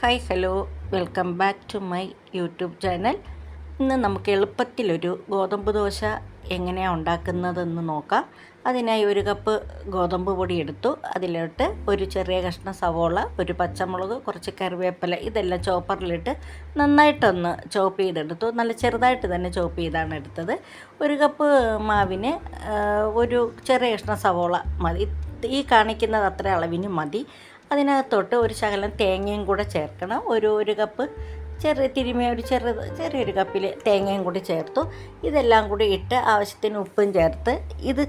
Hi hello welcome back to my YouTube channel. ഇന്ന് നമുക്ക് എളുപ്പത്തിലൊരു ഗോതമ്പ് ദോശ എങ്ങനെയാണ് ഉണ്ടാക്കുന്നതെന്ന് നോക്കാം. അതിനായി ഒരു കപ്പ് ഗോതമ്പ് പൊടി എടുത്തു. അതിലോട്ട് ഒരു ചെറിയ കഷ്ണം സവോള, ഒരു പച്ചമുളക്, കുറച്ച് കറിവേപ്പില ഇതെല്ലാം ചോപ്പറിലിട്ട് നന്നായിട്ടൊന്ന് ചോപ്പ് ചെയ്തെടുത്തു. നല്ല ചെറുതായിട്ട് തന്നെ ചോപ്പ് ചെയ്താണ് എടുത്തത്. ഒരു കപ്പ് മാവിന് ഒരു ചെറിയ കഷ്ണം സവോള മതി. ഈ കാണിക്കുന്നത് അത്ര അളവിന് മതി. അതിനകത്തോട്ട് ഒരു ശകലം തേങ്ങയും കൂടെ ചേർക്കണം. ഒരു കപ്പ് ചെറിയൊരു കപ്പിൽ തേങ്ങയും കൂടി ചേർത്തു. ഇതെല്ലാം കൂടി ഇട്ട് ആവശ്യത്തിന് ഉപ്പും ചേർത്ത് ഇത്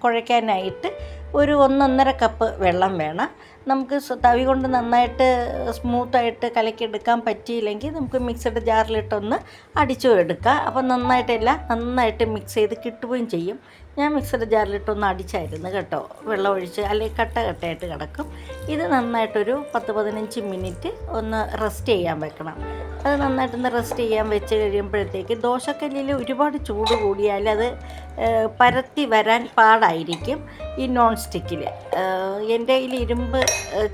കുഴയ്ക്കാനായിട്ട് ഒരു 1.5 കപ്പ് വെള്ളം വേണം. നമുക്ക് തവി കൊണ്ട് നന്നായിട്ട് സ്മൂത്തായിട്ട് കലക്കിയെടുക്കാൻ പറ്റിയില്ലെങ്കിൽ നമുക്ക് മിക്സഡ് ജാറിലിട്ടൊന്ന് അടിച്ചു എടുക്കാം. അപ്പം നന്നായിട്ട് മിക്സ് ചെയ്ത് കിട്ടുകയും ചെയ്യും. ഞാൻ മിക്സഡ് ജാറിലിട്ടൊന്ന് അടിച്ചായിരുന്നു കേട്ടോ, വെള്ളം ഒഴിച്ച്, അല്ലെങ്കിൽ കട്ടയായിട്ട് കിടക്കും. ഇത് നന്നായിട്ടൊരു 10-15 മിനിറ്റ് ഒന്ന് റെസ്റ്റ് ചെയ്യാൻ വെക്കണം. അത് നന്നായിട്ടൊന്ന് റെസ്റ്റ് ചെയ്യാൻ വെച്ച് കഴിയുമ്പോഴത്തേക്ക് ദോശക്കല്ലിൽ ഒരുപാട് ചൂട് കൂടിയാൽ അത് പരത്തി വരാൻ പാടായിരിക്കും. ഈ നോൺ സ്റ്റിക്കിൽ, എൻ്റെ കയ്യിൽ ഇരുമ്പ്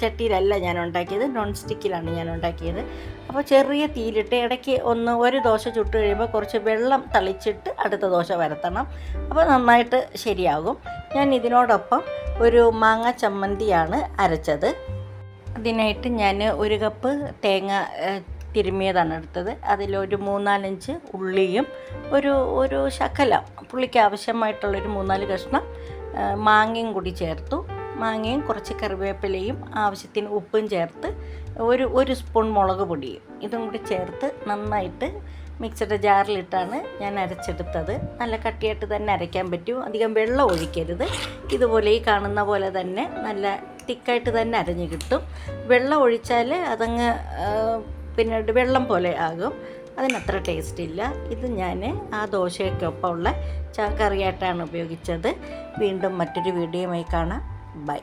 ചട്ടിയിലല്ല ഞാൻ ഉണ്ടാക്കിയത്, നോൺ സ്റ്റിക്കിലാണ് ഞാൻ ഉണ്ടാക്കിയത്. അപ്പോൾ ചെറിയ തീയിലിട്ട് ഇടയ്ക്ക് ഒരു ദോശ ചുട്ട് കഴിയുമ്പോൾ കുറച്ച് വെള്ളം തളിച്ചിട്ട് അടുത്ത ദോശ വരത്തണം. അപ്പോൾ നന്നായിട്ട് ശരിയാകും. ഞാൻ ഇതിനോടൊപ്പം ഒരു മാങ്ങ ചമ്മന്തിയാണ് അരച്ചത്. അതിനായിട്ട് ഞാൻ ഒരു കപ്പ് തേങ്ങ തിരുമ്മിയതാണ് എടുത്തത്. അതിലൊരു 3-4 ഉള്ളിയും ഒരു ശകലം പുള്ളിക്ക് ആവശ്യമായിട്ടുള്ളൊരു 3-4 കഷ്ണം മാങ്ങയും കൂടി ചേർത്തു. മാങ്ങയും കുറച്ച് കറിവേപ്പിലയും ആവശ്യത്തിന് ഉപ്പും ചേർത്ത് ഒരു സ്പൂൺ മുളക് പൊടിയും ഇതും കൂടി ചേർത്ത് നന്നായിട്ട് മിക്സഡ് ജാറിലിട്ടാണ് ഞാൻ അരച്ചെടുത്തത്. നല്ല കട്ടിയായിട്ട് തന്നെ അരയ്ക്കാൻ പറ്റും, അധികം വെള്ളം ഒഴിക്കരുത്. ഇതുപോലെ ഈ കാണുന്ന പോലെ തന്നെ നല്ല തിക്കായിട്ട് തന്നെ അരഞ്ഞ് കിട്ടും. വെള്ളം ഒഴിച്ചാൽ അതങ്ങ് പിന്നീട് വെള്ളം പോലെ ആകും, അതിനത്ര ടേസ്റ്റ് ഇല്ല. ഇത് ഞാൻ ആ ദോശയ്ക്കൊപ്പമുള്ള കറിയായിട്ടാണ് ഉപയോഗിച്ചത്. വീണ്ടും മറ്റൊരു വീഡിയോയുമായി കാണാം. ബൈ.